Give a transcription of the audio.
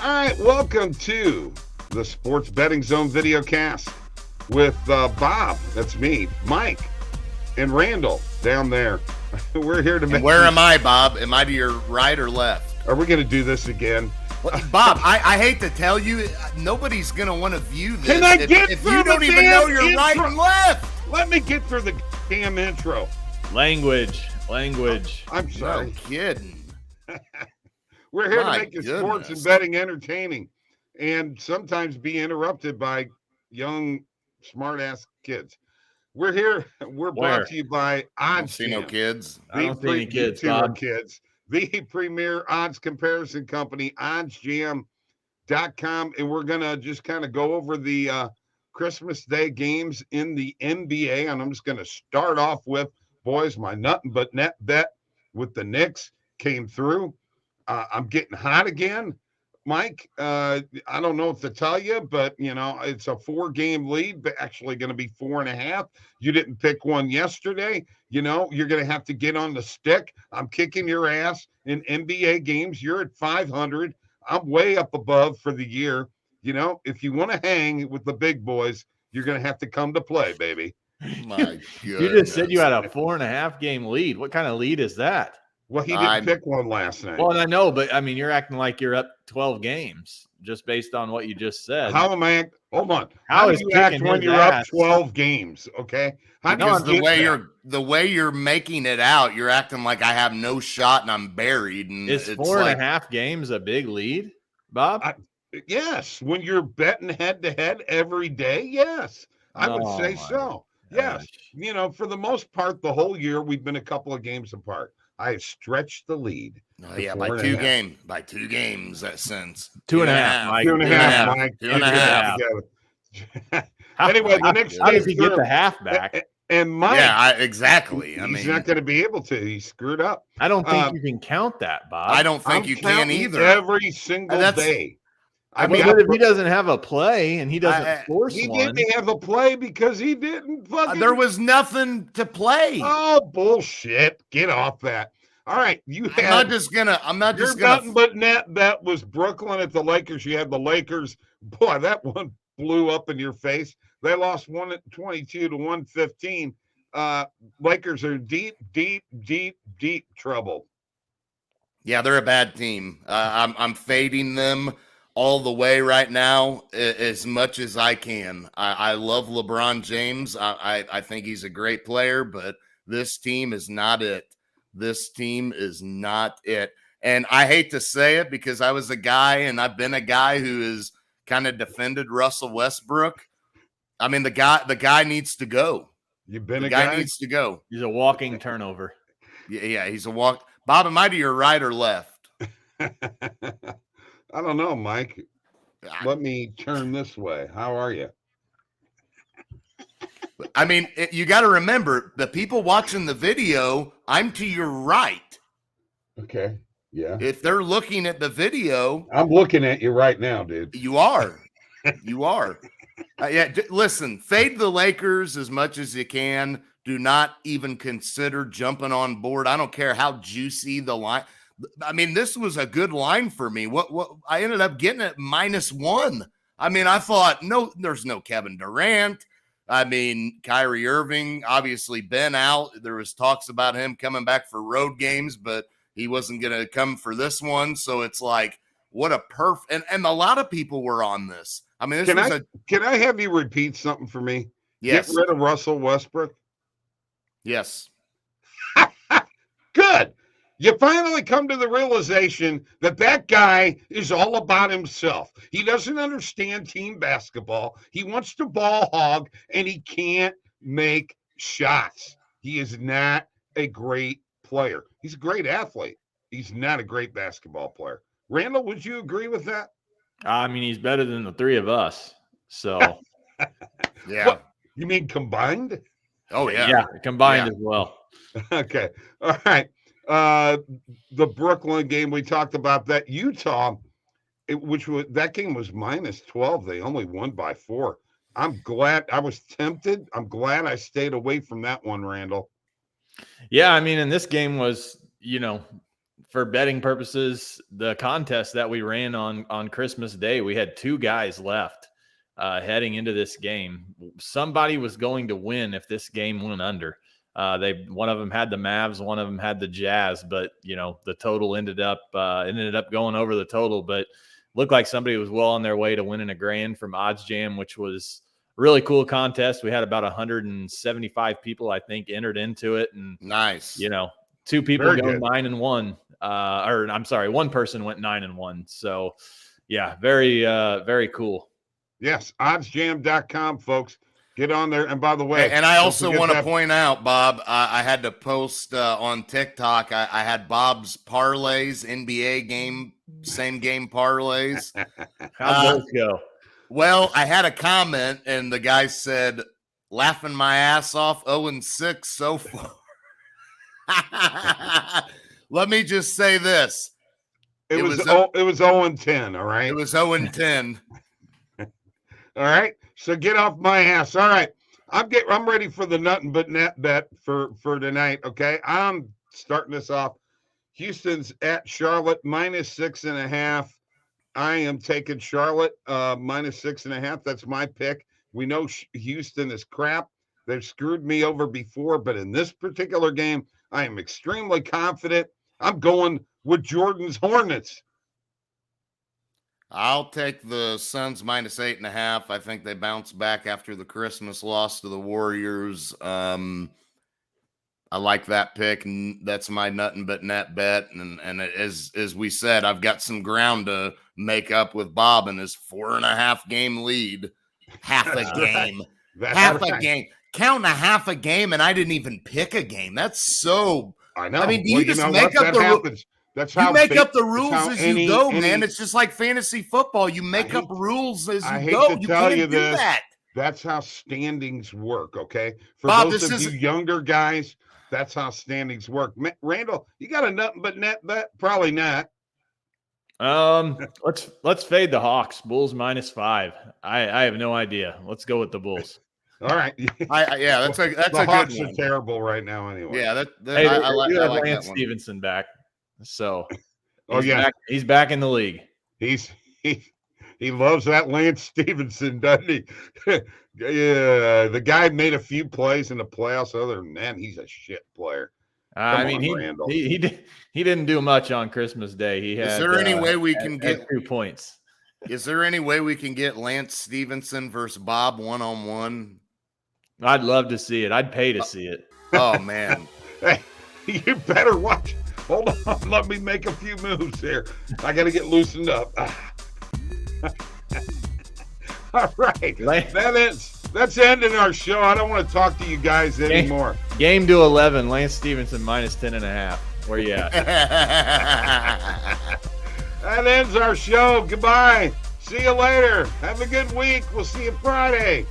All right, welcome to the Sports Betting Zone videocast with Bob, that's me, Mike, and Randall down there. We're here to make. And where am I, Bob? Am I to your right or left? Are we going to do this again? Well, Bob, I hate to tell you, nobody's going to want to view this. Can I get if through you don't the even damn know your intro? right and left? Let me get through the damn intro. Language. I'm sorry. No kidding. We're here My to make the sports and goodness. betting entertaining and sometimes be interrupted by young, smart-ass kids. We're here. We're brought Where? to you by I don't Odds see no Jam. kids. I don't see any kids, You two are Bob. kids. The premier odds comparison company, oddsjam.com. And we're going to just kind of go over the Christmas Day games in the NBA. And I'm just going to start off with, boys, my nothing but net bet with the Knicks came through. I'm getting hot again. Mike, I don't know what to tell you, but, you know, it's a 4-game lead, but actually going to be 4.5. You didn't pick one yesterday. You know, you're going to have to get on the stick. I'm kicking your ass in NBA games. You're at 500. I'm way up above for the year. You know, if you want to hang with the big boys, you're going to have to come to play, baby. My goodness. You just said you had a 4.5-game lead. What kind of lead is that? Well, he didn't pick one last night. Well, I know, but I mean, you're acting like you're up 12 games just based on what you just said. How am I? Hold on. How do is you act kicking when his you're up ass? 12 games? Okay. How do Because you the get way that? the way you're making it out, you're acting like I have no shot and I'm buried. And Is it's 4.5 games a big lead, Bob? Yes, when you're betting head to head every day, yes, I would Oh, say my so. Yes, gosh. you know, for the most part, the whole year we've been a couple of games apart. I have stretched the lead. Oh, to yeah, 4.5. by two games that since 2.5, Mike. 2.5, Mike. Two and a half. Anyway, the next How does he game get the half back? and Mike, Yeah, exactly. he's not going to be able to. He screwed up. I don't think you can count that, Bob. I don't think I'm you can counting either. every single day. I mean, but if he doesn't have a play and he doesn't force he one, didn't have a play because he didn't fucking. There was nothing to play. Oh, bullshit! Get off that. All right, you had. I'm not just gonna. Nothing but net bet was Brooklyn at the Lakers. You had the Lakers. Boy, that one blew up in your face. They lost 122 to 115. Lakers are deep trouble. Yeah, they're a bad team. I'm fading them all the way right now as much as I can. I love LeBron James. I think he's a great player, but this team is not it. This team is not it. And I hate to say it because I was a guy and I've been a guy who has kind of defended Russell Westbrook. I mean, the guy needs to go. You've been The a guy guy needs to go. he's a walking turnover. Yeah, he's a walk. Bob, am I to your right or left? I don't know, Mike. Let me turn this way. How are you? I mean, you got to remember, the people watching the video, I'm to your right. Okay. Yeah. If they're looking at the video, I'm looking at you right now, dude. you are. You are. Listen, fade the Lakers as much as you can. Do not even consider jumping on board. I don't care how juicy the line. I mean, this was a good line for me. What I ended up getting at -1. I mean, I thought, no, there's no Kevin Durant. I mean, Kyrie Irving obviously been out. There was talks about him coming back for road games, but he wasn't going to come for this one. So it's like, what a and a lot of people were on this. I mean, can I have you repeat something for me? Yes. Get rid of Russell Westbrook. Yes. Good. You finally come to the realization that guy is all about himself. He doesn't understand team basketball. He wants to ball hog, and he can't make shots. He is not a great player. He's a great athlete. He's not a great basketball player. Randall, would you agree with that? I mean, he's better than the three of us. So, Yeah. What? You mean combined? Oh, yeah. Yeah, combined as well. Okay. All right. The Brooklyn game, we talked about that. Utah, that game was -12. They only won by 4. I'm glad. I was tempted. I'm glad I stayed away from that one, Randall. Yeah, I mean, and this game was, for betting purposes, the contest that we ran on Christmas Day, we had 2 guys left heading into this game. Somebody was going to win if this game went under. One of them had the Mavs, one of them had the Jazz, but the total ended up going over the total. But looked like somebody was well on their way to winning $1,000 from Odds Jam, which was a really cool contest. We had about 175 people, I think, entered into it, and nice. 2 people Very go good. 9-1. Or I'm sorry, 1 person went 9-1. So yeah, very very cool. Yes, oddsjam.com, folks. Get on there. And by the way, and I also want to point out, Bob, I had to post on TikTok. I had Bob's parlays, NBA game, same game parlays. How'd those go? Well, I had a comment, and the guy said, "Laughing my ass off, 0-6 so far." Let me just say this: it was 0-10. All right, it was 0-10. All right, so get off my ass. All right, I'm ready for the nothing but net bet for tonight. Okay, I'm starting this off. Houston's at Charlotte -6.5. I am taking Charlotte -6.5. That's my pick. We know Houston is crap. They've screwed me over before, but in this particular game, I am extremely confident. I'm going with Jordan's Hornets. I'll take the Suns -8.5. I think they bounce back after the Christmas loss to the Warriors. I like that pick, and that's my nothing but net bet. And as we said, I've got some ground to make up with Bob and his 4.5 game lead. Half a game. Half a game. Counting a half a game, and I didn't even pick a game. That's so. I know. I mean, do you just make up the rules? That's how you make up the rules as you go, man. It's just like fantasy football. You make up rules as you go. You can't do that. That's how standings work, okay? For Bob, those of you younger guys, that's how standings work. Randall, you got a nothing but net bet? Probably not. Let's fade the Hawks. Bulls -5. I have no idea. Let's go with the Bulls. All right. That's a the Hawks good are terrible right now anyway. Yeah, I like Lance Stevenson back. So he's back in the league. He loves that Lance Stevenson, doesn't he? Yeah, the guy made a few plays in the playoffs. Other than that, he's a shit player. He didn't do much on Christmas Day. He had. Is there any way we can get 2 points? Is there any way we can get Lance Stevenson versus Bob 1-on-1? I'd love to see it. I'd pay to see it. Oh man, hey, you better watch. Hold on, let me make a few moves here. I got to get loosened up. All right, that's ending our show. I don't want to talk to you guys anymore. Game to 11. Lance Stevenson -10.5. Where you at? That ends our show. Goodbye. See you later. Have a good week. We'll see you Friday.